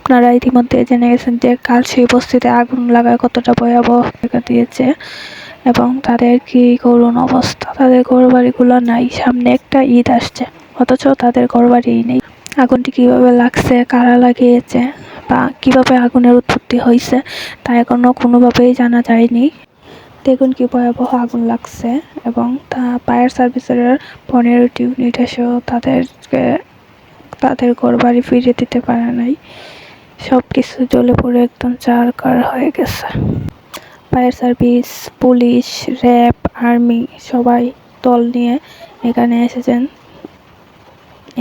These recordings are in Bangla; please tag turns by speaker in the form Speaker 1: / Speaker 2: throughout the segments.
Speaker 1: আপনারা ইতিমধ্যে জেনে গেছেন যে কাল সেই বস্তিতে আগুন লাগায় কতটা ভয়াবহ দেখা দিয়েছে এবং তাদের কি করুণ অবস্থা। তাদের ঘরবাড়িগুলো নাই, সামনে একটা ঈদ আসছে অথচ তাদের ঘরবাড়ি নেই। আগুনটি কিভাবে লাগছে, কারা লাগিয়েছে বা কিভাবে আগুনের উৎপত্তি হয়েছে তা এখনো কোনোভাবেই জানা যায়নি। দেখুন কি ভয়াবহ আগুন লাগছে এবং তা ফায়ার সার্ভিসের 15টি ইউনিট এসেও তাদের ঘরবাড়ি ফিরিয়ে দিতে পারে নাই। সব কিছু জ্বলে পড়ে একদম চারকার হয়ে গেছে। Fire service, police, RAB, army সবাই দল নিয়ে এখানে এসেছেন।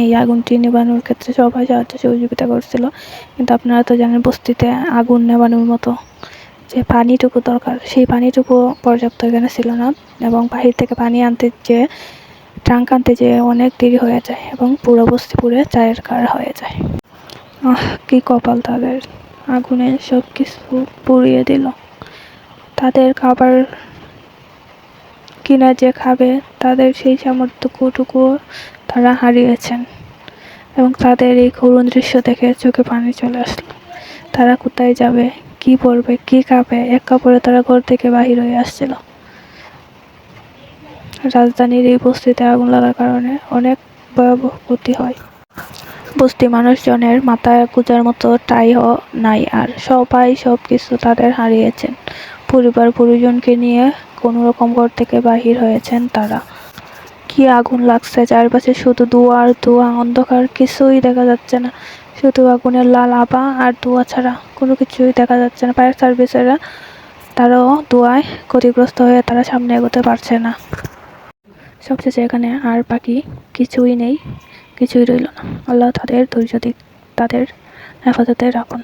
Speaker 1: এই আগুনটি নেভানোর ক্ষেত্রে সবাই সাহায্য সহযোগিতা করছিল, কিন্তু আপনারা তো জানেন বস্তিতে আগুন নেভানোর মতো যে পানিটুকু দরকার সেই পানিটুকু পর্যাপ্ত এখানে ছিল না এবং বাহির থেকে পানি আনতে ট্রাঙ্ক আনতে যেয়ে অনেক দেরি হয়ে যায় এবং পুরো বস্তি পুড়ে চায়ের কার হয়ে যায়। কি কপাল তাদের, আগুনে সব কিছু পুড়িয়ে দিল। তাদের খাবার কিনা যে খাবে তাদের সেই সামর্থ্যটুকু তারা হারিয়েছেন এবং তাদের এই করুণ দৃশ্য দেখে চোখে পানি চলে আসলো। তারা কোথায় যাবে, কি পরবে, কি খাবে, এক কাপড়ে তারা ঘর থেকে বাহির হয়ে আসছিল। রাজধানীর এই বস্তিতে আগুন লাগার কারণে অনেক ভয়াবহ ক্ষতি হয়। বস্তি মানুষজনের মাথায় গুঁজার মতো ঠাঁইও নাই, আর সবাই সব কিছু তাদের হারিয়েছেন। পরিবার পরিজনকে নিয়ে কোনো রকম ঘর থেকে বাহির হয়েছেন তারা। কি আগুন লাগছে, চারপাশে শুধু ধোঁয়া আর ধোঁয়া, অন্ধকার, কিছুই দেখা যাচ্ছে না, শুধু আগুনের লাল আভা আর ধোঁয়া ছাড়া কোনো কিছুই দেখা যাচ্ছে না। ফায়ার সার্ভিসেরা তারাও ধোঁয়ায় ক্ষতিগ্রস্ত হয়ে তারা সামনে এগোতে পারছে না। সবশেষে এখানে আর বাকি কিছুই নেই, কিছুই রইল না। আল্লাহ তাদের ধৈর্য দিক, তাদের হেফাজতে রাখুন।